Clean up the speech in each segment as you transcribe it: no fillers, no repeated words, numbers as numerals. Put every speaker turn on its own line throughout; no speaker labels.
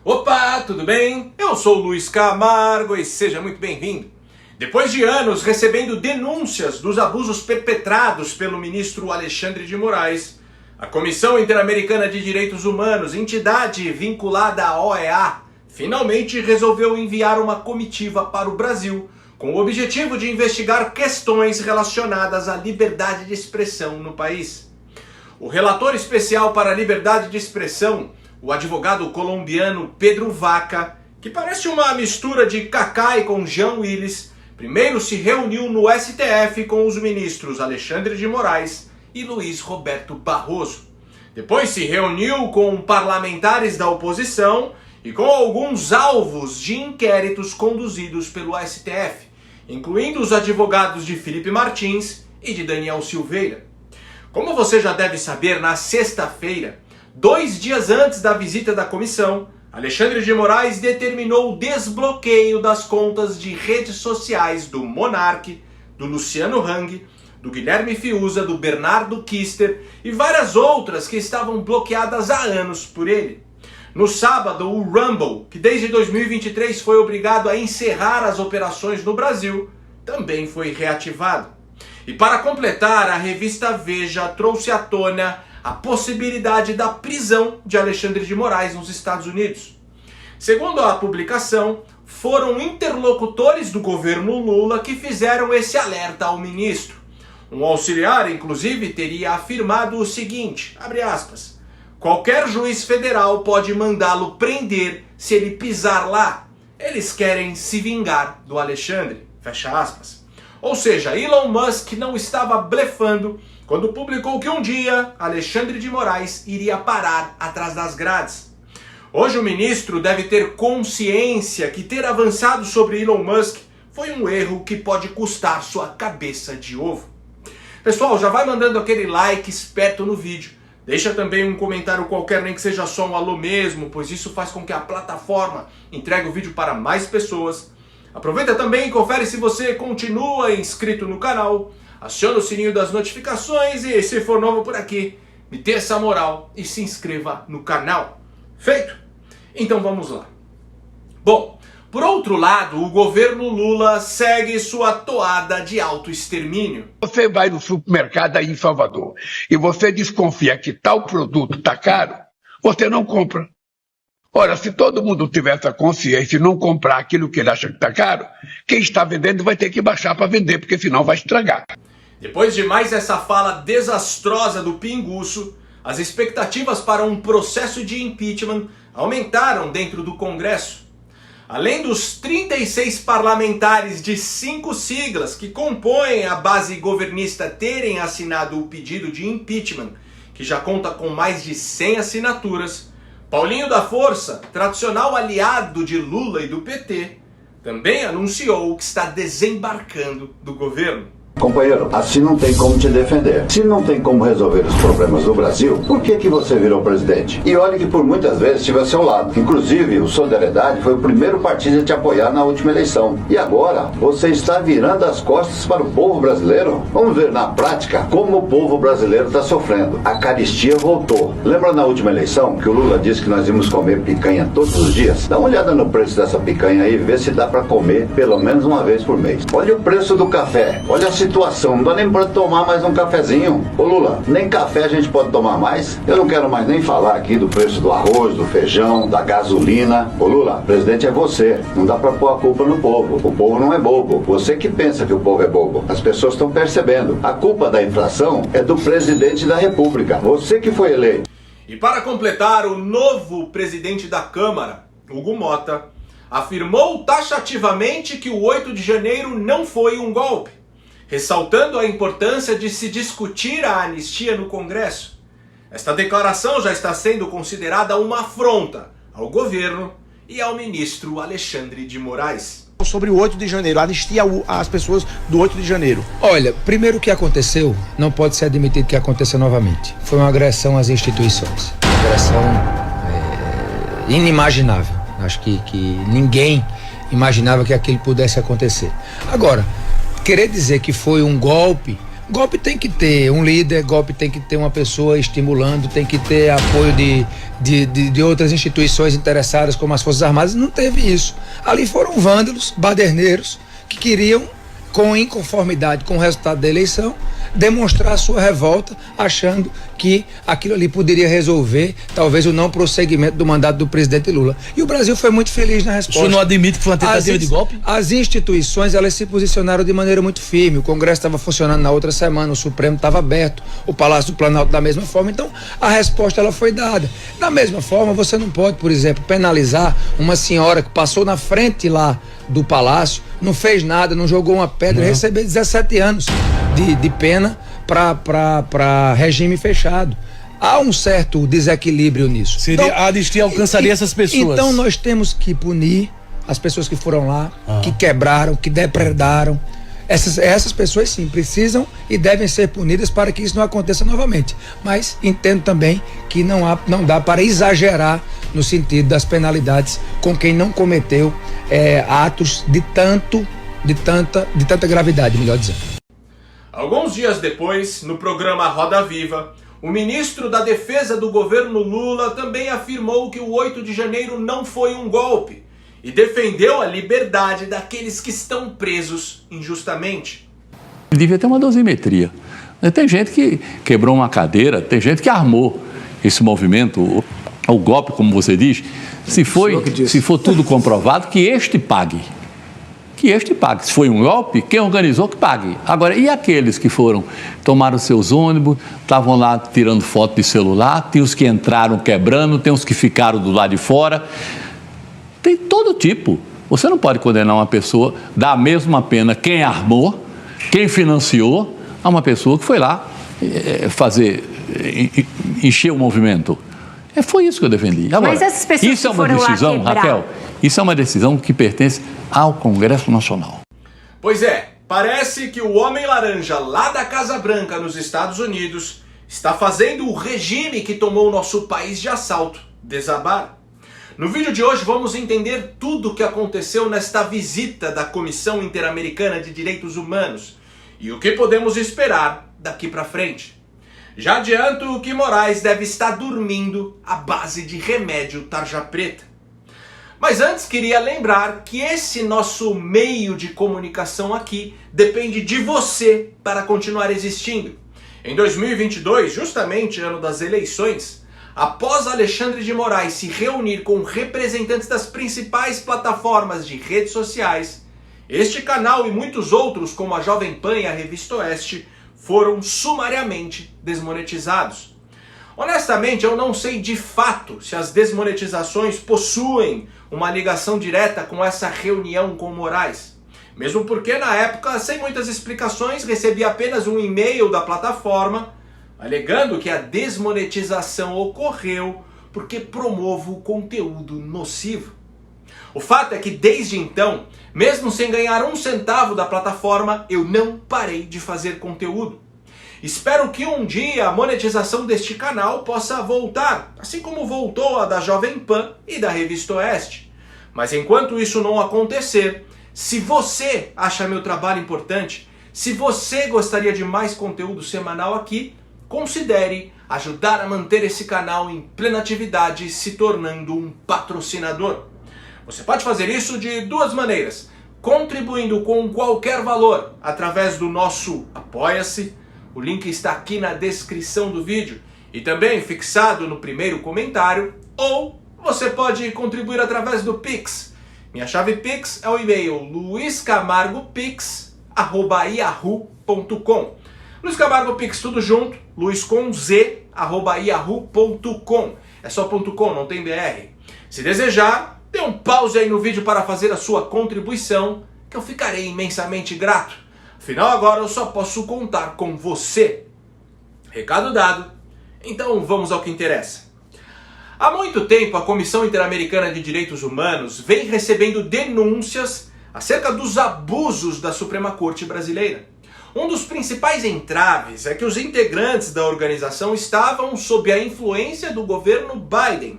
Opa, tudo bem? Eu sou o Luiz Camargo e seja muito bem-vindo. Depois de anos recebendo denúncias dos abusos perpetrados pelo ministro Alexandre de Moraes, a Comissão Interamericana de Direitos Humanos, entidade vinculada à OEA, finalmente resolveu enviar uma comitiva para o Brasil com o objetivo de investigar questões relacionadas à liberdade de expressão no país. O relator especial para a liberdade de expressão, o advogado colombiano Pedro Vaca, que parece uma mistura de Kaká com Jean Willis, primeiro se reuniu no STF com os ministros Alexandre de Moraes e Luiz Roberto Barroso. Depois se reuniu com parlamentares da oposição e com alguns alvos de inquéritos conduzidos pelo STF, incluindo os advogados de Felipe Martins e de Daniel Silveira. Como você já deve saber, na sexta-feira, 2 dias antes da visita da comissão, Alexandre de Moraes determinou o desbloqueio das contas de redes sociais do Monark, do Luciano Hang, do Guilherme Fiuza, do Bernardo Kister e várias outras que estavam bloqueadas há anos por ele. No sábado, o Rumble, que desde 2023 foi obrigado a encerrar as operações no Brasil, também foi reativado. E para completar, a revista Veja trouxe à tona a possibilidade da prisão de Alexandre de Moraes nos Estados Unidos. Segundo a publicação, foram interlocutores do governo Lula que fizeram esse alerta ao ministro. Um auxiliar, inclusive, teria afirmado o seguinte, abre aspas, qualquer juiz federal pode mandá-lo prender se ele pisar lá. Eles querem se vingar do Alexandre, fecha aspas. Ou seja, Elon Musk não estava blefando quando publicou que um dia Alexandre de Moraes iria parar atrás das grades. Hoje o ministro deve ter consciência que ter avançado sobre Elon Musk foi um erro que pode custar sua cabeça de ovo. Pessoal, já vai mandando aquele like esperto no vídeo. Deixa também um comentário qualquer, nem que seja só um alô mesmo, pois isso faz com que a plataforma entregue o vídeo para mais pessoas. Aproveita também e confere se você continua inscrito no canal. Aciona o sininho das notificações e, se for novo por aqui, me dê essa moral e se inscreva no canal. Feito? Então vamos lá. Bom, por outro lado, o governo Lula segue sua toada de autoextermínio.
Você vai no supermercado aí em Salvador e você desconfia que tal produto está caro, você não compra. Ora, se todo mundo tiver essa consciência e não comprar aquilo que ele acha que está caro, quem está vendendo vai ter que baixar para vender, porque senão vai estragar.
Depois de mais essa fala desastrosa do Pinguço, as expectativas para um processo de impeachment aumentaram dentro do Congresso. Além dos 36 parlamentares de 5 siglas que compõem a base governista terem assinado o pedido de impeachment, que já conta com mais de 100 assinaturas, Paulinho da Força, tradicional aliado de Lula e do PT, também anunciou que está desembarcando do governo.
Companheiro, assim não tem como te defender. Se não tem como resolver os problemas do Brasil, por que você virou presidente? E olha que por muitas vezes estive ao seu lado. Inclusive, o Solidariedade foi o primeiro partido a te apoiar na última eleição. E agora, você está virando as costas para o povo brasileiro? Vamos ver na prática como o povo brasileiro está sofrendo. A caristia voltou. Lembra na última eleição que o Lula disse que nós íamos comer picanha todos os dias? Dá uma olhada no preço dessa picanha aí e vê se dá para comer pelo menos uma vez por mês. Olha o preço do café. Olha a situação, não dá nem para tomar mais um cafezinho. Ô Lula, nem café a gente pode tomar mais? Eu não quero mais nem falar aqui do preço do arroz, do feijão, da gasolina. Ô Lula, presidente é você, não dá para pôr a culpa no povo. O povo não é bobo, você que pensa que o povo é bobo. As pessoas estão percebendo, a culpa da inflação é do presidente da República, você que foi eleito.
E para completar, o novo presidente da Câmara, Hugo Mota, afirmou taxativamente que o 8 de janeiro não foi um golpe, ressaltando a importância de se discutir a anistia no Congresso. Esta declaração já está sendo considerada uma afronta ao governo e ao ministro Alexandre de Moraes.
Sobre o 8 de janeiro, anistia às pessoas do 8 de janeiro.
Olha, primeiro o que aconteceu não pode ser admitido que aconteça novamente. Foi uma agressão às instituições. Uma agressão inimaginável. Acho que ninguém imaginava que aquilo pudesse acontecer. Agora, querer dizer que foi um golpe Golpe tem que ter um líder, golpe tem que ter uma pessoa estimulando, tem que ter apoio de outras instituições interessadas, como as Forças Armadas. Não teve isso. Ali foram vândalos, baderneiros, que queriam, com inconformidade com o resultado da eleição, demonstrar a sua revolta, achando que aquilo ali poderia resolver talvez o não prosseguimento do mandato do presidente Lula. E o Brasil foi muito feliz na resposta.
O senhor não admite que foi uma tentativa de golpe?
As instituições, elas se posicionaram de maneira muito firme. O Congresso estava funcionando na outra semana, o Supremo estava aberto, o Palácio do Planalto da mesma forma. Então, a resposta ela foi dada. Da mesma forma, você não pode, por exemplo, penalizar uma senhora que passou na frente lá do Palácio, não fez nada, não jogou uma pedra, receber 17 anos de pena para regime fechado. Há um certo desequilíbrio nisso.
Então, a anistia alcançaria essas pessoas.
Então nós temos que punir as pessoas que foram lá, que quebraram, que depredaram. Essas pessoas sim precisam e devem ser punidas para que isso não aconteça novamente. Mas entendo também que não dá para exagerar no sentido das penalidades com quem não cometeu atos de tanta gravidade, melhor dizendo.
Alguns dias depois, no programa Roda Viva, o ministro da Defesa do governo Lula também afirmou que o 8 de janeiro não foi um golpe e defendeu a liberdade daqueles que estão presos injustamente.
Devia ter uma dosimetria. Tem gente que quebrou uma cadeira, tem gente que armou esse movimento, o golpe, como você diz. Se for tudo comprovado, que este pague. Que este pague. Se foi um golpe, quem organizou que pague. Agora, e aqueles que tomaram seus ônibus, estavam lá tirando foto de celular, tem os que entraram quebrando, tem os que ficaram do lado de fora. Tem todo tipo. Você não pode condenar uma pessoa, dar a mesma pena quem armou, quem financiou, a uma pessoa que foi lá encher o movimento. Foi isso que eu defendi. Agora,
mas essas pessoas
isso é uma decisão, Raquel, isso é uma decisão que pertence ao Congresso Nacional.
Pois é, parece que o homem laranja lá da Casa Branca nos Estados Unidos está fazendo o regime que tomou o nosso país de assalto desabar. No vídeo de hoje vamos entender tudo o que aconteceu nesta visita da Comissão Interamericana de Direitos Humanos e o que podemos esperar daqui para frente. Já adianto que Moraes deve estar dormindo à base de remédio tarja preta. Mas antes queria lembrar que esse nosso meio de comunicação aqui depende de você para continuar existindo. Em 2022, justamente ano das eleições, após Alexandre de Moraes se reunir com representantes das principais plataformas de redes sociais, este canal e muitos outros, como a Jovem Pan e a Revista Oeste, foram sumariamente desmonetizados. Honestamente, eu não sei de fato se as desmonetizações possuem uma ligação direta com essa reunião com Moraes. Mesmo porque, na época, sem muitas explicações, recebi apenas um e-mail da plataforma alegando que a desmonetização ocorreu porque promovo conteúdo nocivo. O fato é que desde então, mesmo sem ganhar um centavo da plataforma, eu não parei de fazer conteúdo. Espero que um dia a monetização deste canal possa voltar, assim como voltou a da Jovem Pan e da Revista Oeste. Mas enquanto isso não acontecer, se você acha meu trabalho importante, se você gostaria de mais conteúdo semanal aqui, considere ajudar a manter esse canal em plena atividade, se tornando um patrocinador. Você pode fazer isso de duas maneiras: contribuindo com qualquer valor através do nosso Apoia-se, o link está aqui na descrição do vídeo e também fixado no primeiro comentário, ou você pode contribuir através do Pix. Minha chave Pix é o e-mail luiscamargopix@yahoo.com. Luiz Camargo Pix tudo junto, luiz com z, @yahoo.com. É só .com, não tem BR. Se desejar, dê um pause aí no vídeo para fazer a sua contribuição, que eu ficarei imensamente grato. Afinal, agora eu só posso contar com você. Recado dado, então vamos ao que interessa. Há muito tempo, a Comissão Interamericana de Direitos Humanos vem recebendo denúncias acerca dos abusos da Suprema Corte brasileira. Um dos principais entraves é que os integrantes da organização estavam sob a influência do governo Biden,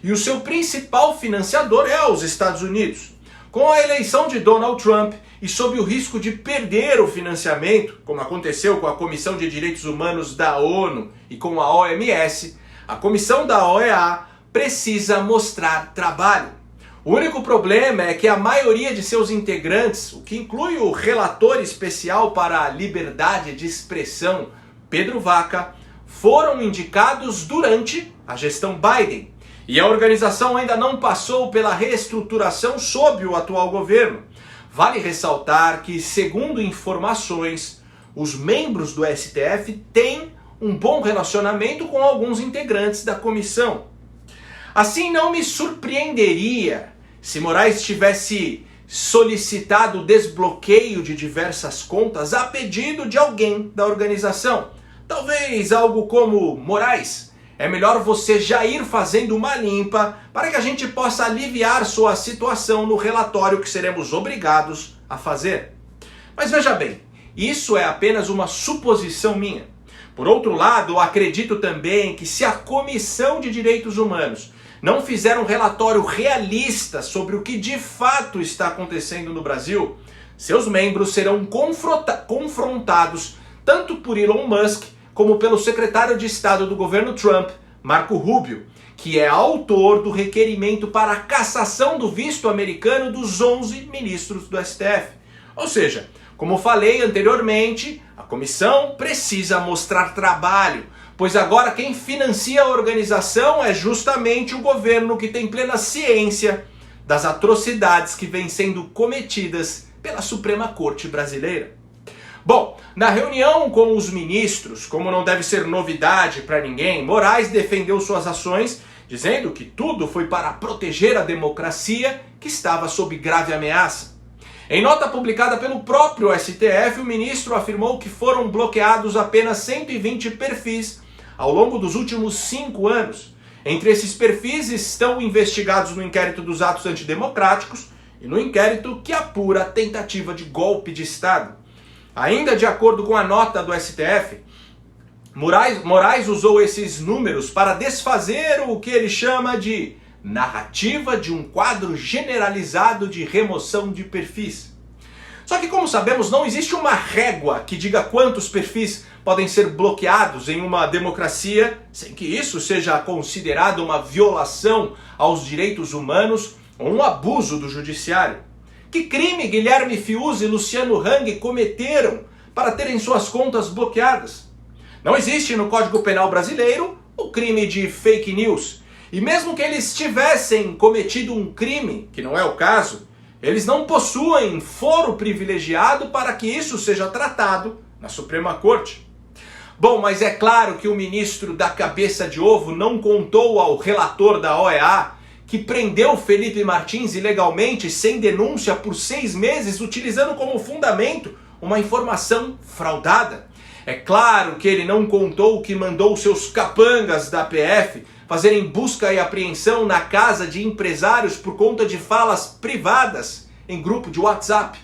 e o seu principal financiador é os Estados Unidos. Com a eleição de Donald Trump e sob o risco de perder o financiamento, como aconteceu com a Comissão de Direitos Humanos da ONU e com a OMS, a comissão da OEA precisa mostrar trabalho. O único problema é que a maioria de seus integrantes, o que inclui o relator especial para a liberdade de expressão, Pedro Vaca, foram indicados durante a gestão Biden. E a organização ainda não passou pela reestruturação sob o atual governo. Vale ressaltar que, segundo informações, os membros do STF têm um bom relacionamento com alguns integrantes da comissão. Assim, não me surpreenderia se Moraes tivesse solicitado o desbloqueio de diversas contas a pedido de alguém da organização. Talvez algo como: Moraes, é melhor você já ir fazendo uma limpa para que a gente possa aliviar sua situação no relatório que seremos obrigados a fazer. Mas veja bem, isso é apenas uma suposição minha. Por outro lado, acredito também que se a Comissão de Direitos Humanos não fizer um relatório realista sobre o que de fato está acontecendo no Brasil, seus membros serão confrontados tanto por Elon Musk como pelo secretário de Estado do governo Trump, Marco Rubio, que é autor do requerimento para a cassação do visto americano dos 11 ministros do STF. Ou seja, como falei anteriormente, a comissão precisa mostrar trabalho, pois agora quem financia a organização é justamente o governo, que tem plena ciência das atrocidades que vêm sendo cometidas pela Suprema Corte brasileira. Bom, na reunião com os ministros, como não deve ser novidade para ninguém, Moraes defendeu suas ações, dizendo que tudo foi para proteger a democracia, que estava sob grave ameaça. Em nota publicada pelo próprio STF, o ministro afirmou que foram bloqueados apenas 120 perfis ao longo dos últimos 5 anos. Entre esses perfis estão investigados no inquérito dos atos antidemocráticos e no inquérito que apura a tentativa de golpe de Estado. Ainda de acordo com a nota do STF, Moraes usou esses números para desfazer o que ele chama de narrativa de um quadro generalizado de remoção de perfis. Só que, como sabemos, não existe uma régua que diga quantos perfis podem ser bloqueados em uma democracia sem que isso seja considerado uma violação aos direitos humanos ou um abuso do judiciário. Que crime Guilherme Fiuza e Luciano Hang cometeram para terem suas contas bloqueadas? Não existe no Código Penal brasileiro o crime de fake news. E mesmo que eles tivessem cometido um crime, que não é o caso, eles não possuem foro privilegiado para que isso seja tratado na Suprema Corte. Bom, mas é claro que o ministro da cabeça de ovo não contou ao relator da OEA que prendeu Felipe Martins ilegalmente, sem denúncia, por 6 meses, utilizando como fundamento uma informação fraudada. É claro que ele não contou que mandou seus capangas da PF fazerem busca e apreensão na casa de empresários por conta de falas privadas em grupo de WhatsApp.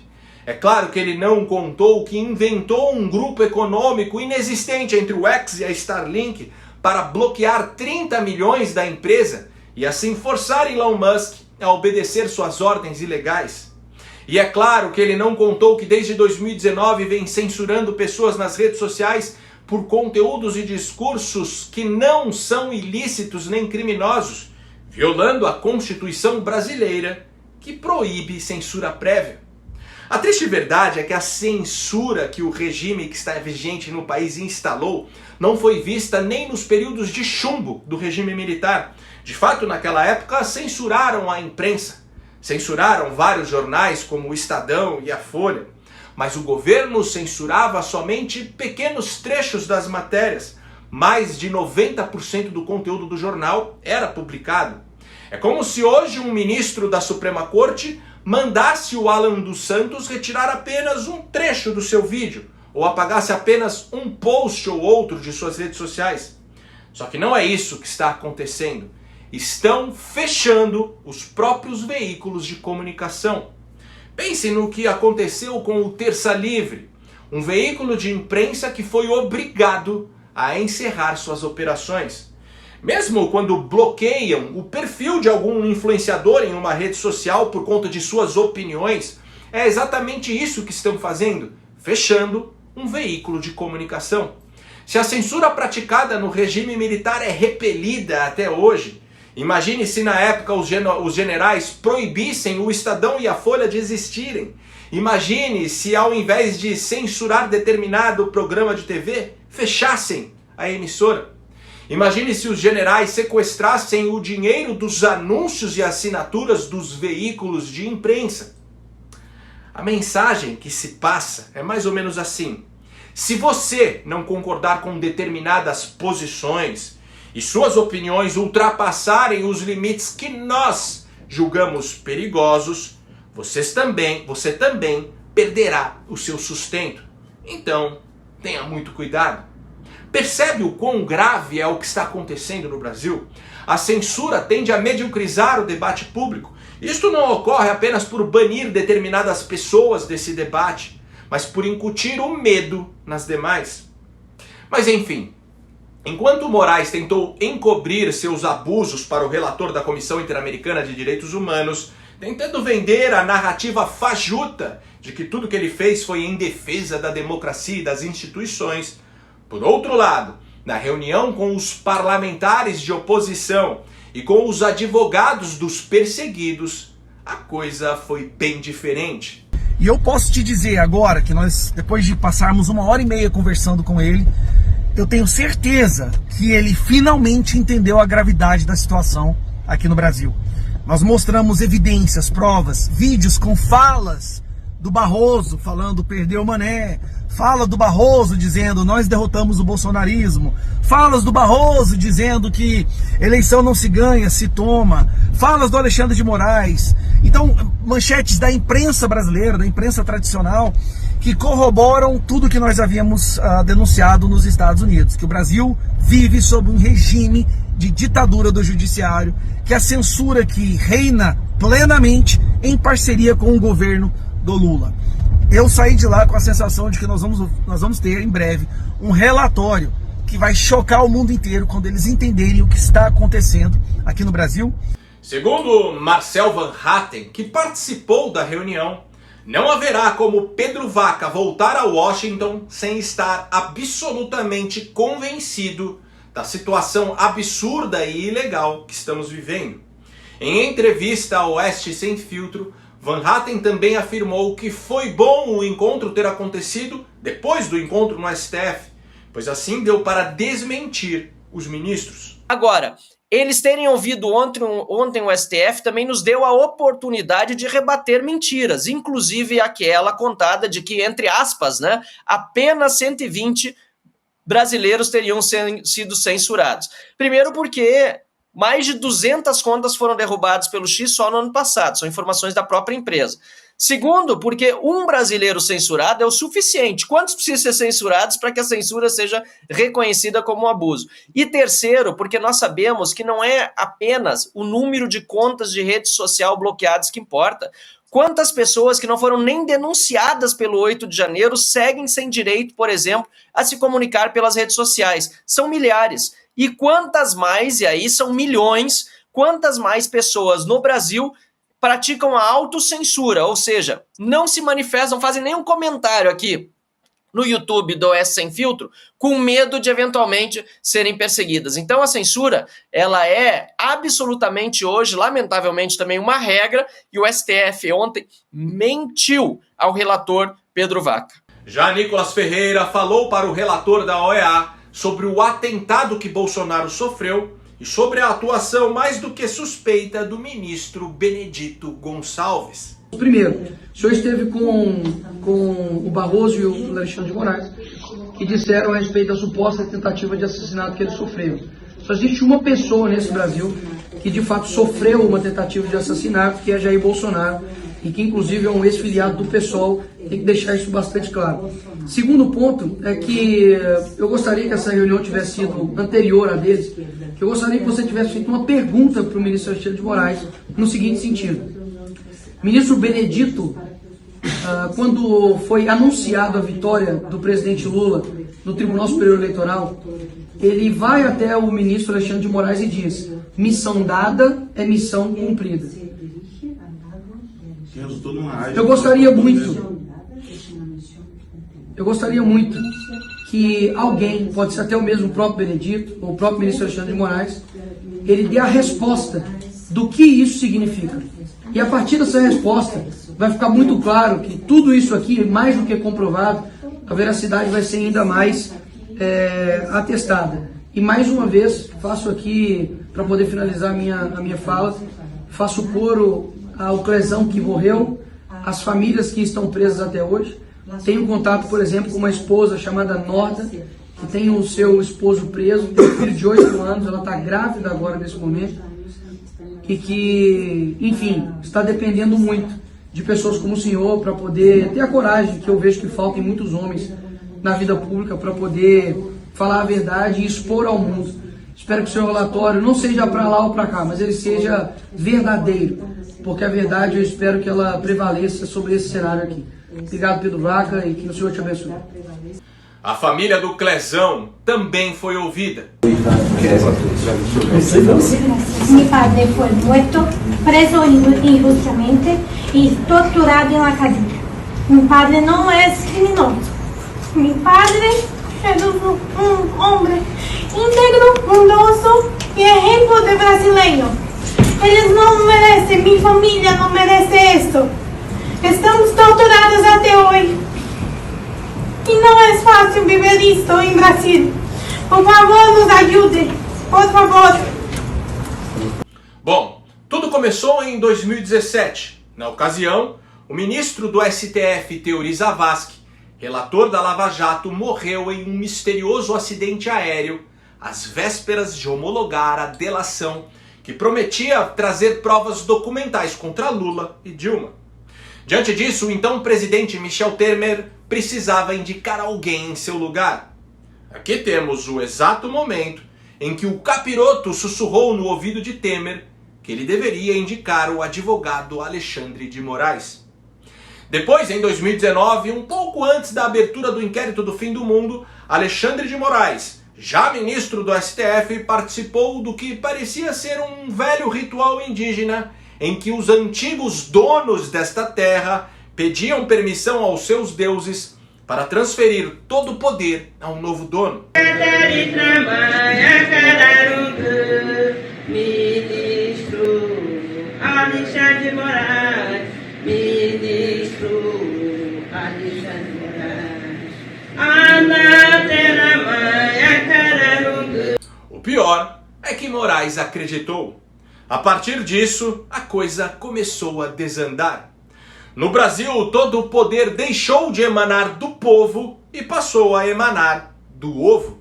É claro que ele não contou que inventou um grupo econômico inexistente entre o X e a Starlink para bloquear 30 milhões da empresa e assim forçar Elon Musk a obedecer suas ordens ilegais. E é claro que ele não contou que desde 2019 vem censurando pessoas nas redes sociais por conteúdos e discursos que não são ilícitos nem criminosos, violando a Constituição brasileira, que proíbe censura prévia. A triste verdade é que a censura que o regime que está vigente no país instalou não foi vista nem nos períodos de chumbo do regime militar. De fato, naquela época, censuraram a imprensa, censuraram vários jornais como o Estadão e a Folha, mas o governo censurava somente pequenos trechos das matérias. Mais de 90% do conteúdo do jornal era publicado. É como se hoje um ministro da Suprema Corte mandasse o Alan dos Santos retirar apenas um trecho do seu vídeo, ou apagasse apenas um post ou outro de suas redes sociais. Só que não é isso que está acontecendo. Estão fechando os próprios veículos de comunicação. Pense no que aconteceu com o Terça Livre, um veículo de imprensa que foi obrigado a encerrar suas operações. Mesmo quando bloqueiam o perfil de algum influenciador em uma rede social por conta de suas opiniões, é exatamente isso que estão fazendo, fechando um veículo de comunicação. Se a censura praticada no regime militar é repelida até hoje, imagine se na época os generais proibissem o Estadão e a Folha de existirem. Imagine se ao invés de censurar determinado programa de TV, fechassem a emissora. Imagine se os generais sequestrassem o dinheiro dos anúncios e assinaturas dos veículos de imprensa. A mensagem que se passa é mais ou menos assim: se você não concordar com determinadas posições e suas opiniões ultrapassarem os limites que nós julgamos perigosos, você também perderá o seu sustento. Então, tenha muito cuidado. Percebe o quão grave é o que está acontecendo no Brasil? A censura tende a mediocrizar o debate público. Isto não ocorre apenas por banir determinadas pessoas desse debate, mas por incutir o medo nas demais. Mas enfim, enquanto Moraes tentou encobrir seus abusos para o relator da Comissão Interamericana de Direitos Humanos, tentando vender a narrativa fajuta de que tudo que ele fez foi em defesa da democracia e das instituições, por outro lado, na reunião com os parlamentares de oposição e com os advogados dos perseguidos, a coisa foi bem diferente.
E eu posso te dizer agora que nós, depois de passarmos 1h30 conversando com ele, eu tenho certeza que ele finalmente entendeu a gravidade da situação aqui no Brasil. Nós mostramos evidências, provas, vídeos com falas do Barroso falando perdeu o Mané, fala do Barroso dizendo nós derrotamos o bolsonarismo, falas do Barroso dizendo que eleição não se ganha, se toma, falas do Alexandre de Moraes. Então, manchetes da imprensa brasileira, da imprensa tradicional, que corroboram tudo que nós havíamos denunciado nos Estados Unidos, que o Brasil vive sob um regime de ditadura do judiciário, que a censura que reina plenamente em parceria com o governo do Lula. Eu saí de lá com a sensação de que nós vamos ter em breve um relatório que vai chocar o mundo inteiro quando eles entenderem o que está acontecendo aqui no Brasil.
Segundo Marcel Van Hatten, que participou da reunião, não haverá como Pedro Vaca voltar a Washington sem estar absolutamente convencido da situação absurda e ilegal que estamos vivendo. Em entrevista ao Oeste Sem Filtro, Van Hatten também afirmou que foi bom o encontro ter acontecido depois do encontro no STF, pois assim deu para desmentir os ministros.
Agora, eles terem ouvido ontem o STF também nos deu a oportunidade de rebater mentiras, inclusive aquela contada de que, entre aspas, né, apenas 120 brasileiros teriam sido censurados. Primeiro porque mais de 200 contas foram derrubadas pelo X só no ano passado, são informações da própria empresa. Segundo, porque um brasileiro censurado é o suficiente. Quantos precisam ser censurados para que a censura seja reconhecida como um abuso? E terceiro, porque nós sabemos que não é apenas o número de contas de rede social bloqueadas que importa. Quantas pessoas que não foram nem denunciadas pelo 8 de janeiro seguem sem direito, por exemplo, a se comunicar pelas redes sociais? São milhares. E quantas mais, e aí são milhões, quantas mais pessoas no Brasil praticam a autocensura, ou seja, não se manifestam, fazem nenhum comentário aqui no YouTube do Oeste Sem Filtro, com medo de eventualmente serem perseguidas. Então a censura, ela é absolutamente hoje, lamentavelmente também uma regra, e o STF ontem mentiu ao relator Pedro Vaca.
Já Nicolas Ferreira falou para o relator da OEA sobre o atentado que Bolsonaro sofreu e sobre a atuação mais do que suspeita do ministro Benedito Gonçalves.
Primeiro, o senhor esteve com o Barroso e o Alexandre de Moraes, que disseram a respeito da suposta tentativa de assassinato que ele sofreu. Só existe uma pessoa nesse Brasil que de fato sofreu uma tentativa de assassinato, que é Jair Bolsonaro, e que inclusive é um ex-filiado do PSOL, tem que deixar isso bastante claro. Segundo ponto é que eu gostaria que essa reunião tivesse sido anterior a deles, que eu gostaria que você tivesse feito uma pergunta para o ministro Alexandre de Moraes, no seguinte sentido. Ministro Benedito, quando foi anunciado a vitória do presidente Lula no Tribunal Superior Eleitoral, ele vai até o ministro Alexandre de Moraes e diz: missão dada é missão cumprida. Eu gostaria muito que alguém, pode ser até o mesmo próprio Benedito, ou o próprio ministro Alexandre de Moraes, ele dê a resposta do que isso significa. E a partir dessa resposta, vai ficar muito claro que tudo isso aqui, mais do que comprovado, a veracidade vai ser ainda mais atestada. E mais uma vez, faço aqui, para poder finalizar a minha fala, faço coro ao Clezão que morreu, às famílias que estão presas até hoje. Tenho contato, por exemplo, com uma esposa chamada Norda, que tem o seu esposo preso, tem um filho de 8 anos, ela está grávida agora nesse momento, e que, enfim, está dependendo muito de pessoas como o senhor para poder ter a coragem, que eu vejo que falta em muitos homens na vida pública, para poder falar a verdade e expor ao mundo. Espero que o seu relatório não seja para lá ou para cá, mas ele seja verdadeiro, porque a verdade eu espero que ela prevaleça sobre esse cenário aqui. Obrigado, Pedro Vaca, e que o Senhor te abençoe.
A família do Clezão também foi ouvida.
Mi padre foi morto, preso injustamente e torturado em uma cadeia. Mi padre não é criminoso. Mi padre é um homem íntegro, bondoso e exemplo de brasileiro. Eles não merecem, minha família não merece isso. Estamos torturados até hoje. E não é fácil viver isto em Brasil. Por favor, nos ajude. Por favor.
Bom, tudo começou em 2017. Na ocasião, o ministro do STF, Teori Zavascki, relator da Lava Jato, morreu em um misterioso acidente aéreo às vésperas de homologar a delação que prometia trazer provas documentais contra Lula e Dilma. Diante disso, o então presidente Michel Temer precisava indicar alguém em seu lugar. Aqui temos o exato momento em que o capiroto sussurrou no ouvido de Temer que ele deveria indicar o advogado Alexandre de Moraes. Depois, em 2019, um pouco antes da abertura do inquérito do fim do mundo, Alexandre de Moraes, já ministro do STF, participou do que parecia ser um velho ritual indígena em que os antigos donos desta terra pediam permissão aos seus deuses para transferir todo o poder a um novo dono. O pior é que Moraes acreditou. A partir disso, a coisa começou a desandar. No Brasil, todo o poder deixou de emanar do povo e passou a emanar do ovo.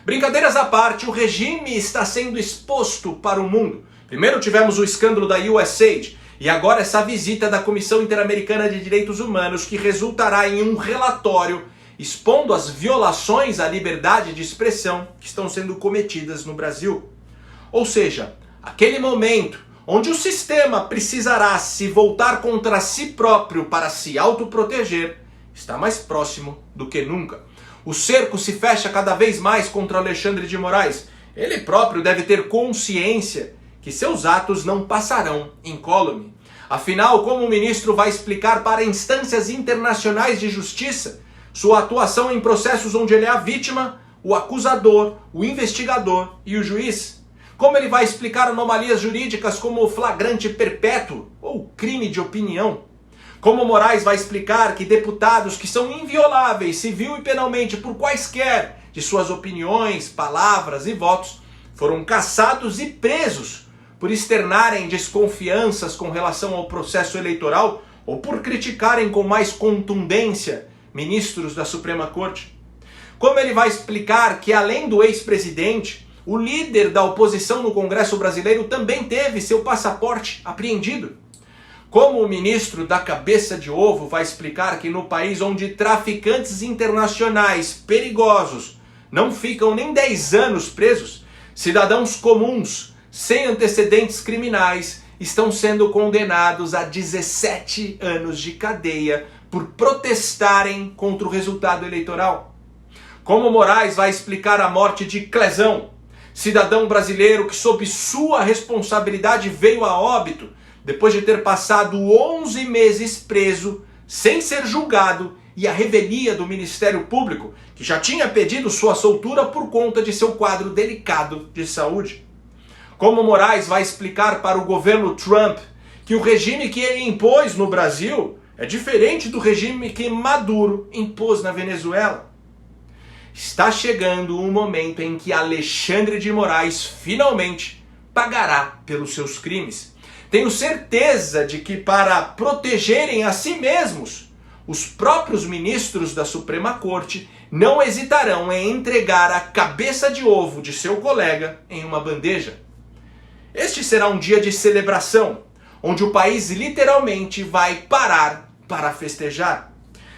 Brincadeiras à parte, o regime está sendo exposto para o mundo. Primeiro tivemos o escândalo da USAID e agora essa visita da Comissão Interamericana de Direitos Humanos, que resultará em um relatório expondo as violações à liberdade de expressão que estão sendo cometidas no Brasil. Ou seja, aquele momento onde o sistema precisará se voltar contra si próprio para se autoproteger, está mais próximo do que nunca. O cerco se fecha cada vez mais contra Alexandre de Moraes. Ele próprio deve ter consciência que seus atos não passarão incólume. Afinal, como o ministro vai explicar para instâncias internacionais de justiça sua atuação em processos onde ele é a vítima, o acusador, o investigador e o juiz? Como ele vai explicar anomalias jurídicas como o flagrante perpétuo ou crime de opinião? Como Moraes vai explicar que deputados que são invioláveis civil e penalmente por quaisquer de suas opiniões, palavras e votos foram caçados e presos por externarem desconfianças com relação ao processo eleitoral ou por criticarem com mais contundência ministros da Suprema Corte? Como ele vai explicar que, além do ex-presidente, o líder da oposição no Congresso brasileiro também teve seu passaporte apreendido? Como o ministro da cabeça de ovo vai explicar que no país onde traficantes internacionais perigosos não ficam nem 10 anos presos, cidadãos comuns, sem antecedentes criminais, estão sendo condenados a 17 anos de cadeia por protestarem contra o resultado eleitoral? Como Moraes vai explicar a morte de Clezão, cidadão brasileiro que sob sua responsabilidade veio a óbito depois de ter passado 11 meses preso sem ser julgado, e a revelia do Ministério Público, que já tinha pedido sua soltura por conta de seu quadro delicado de saúde. Como Moraes vai explicar para o governo Trump que o regime que ele impôs no Brasil é diferente do regime que Maduro impôs na Venezuela. Está chegando um momento em que Alexandre de Moraes finalmente pagará pelos seus crimes. Tenho certeza de que, para protegerem a si mesmos, os próprios ministros da Suprema Corte não hesitarão em entregar a cabeça de ovo de seu colega em uma bandeja. Este será um dia de celebração, onde o país literalmente vai parar para festejar.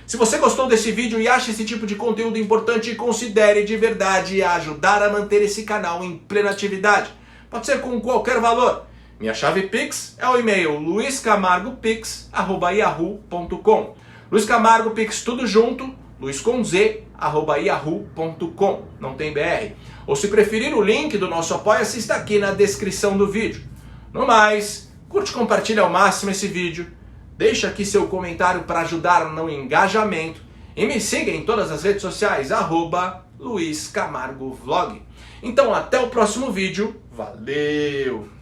Se você gostou desse vídeo e acha esse tipo de conteúdo importante, considere de verdade ajudar a manter esse canal em plena atividade. Pode ser com qualquer valor. Minha chave Pix é o e-mail luiscamargopix@yahoo.com. Luiz Camargo Pix tudo junto, luiscomz@yahoo.com. Não tem BR. Ou se preferir, o link do nosso Apoia-se está aqui na descrição do vídeo. No mais, curte e compartilha ao máximo esse vídeo. Deixa aqui seu comentário para ajudar no engajamento. E me siga em todas as redes sociais, @LuizCamargoVlog. Então até o próximo vídeo. Valeu!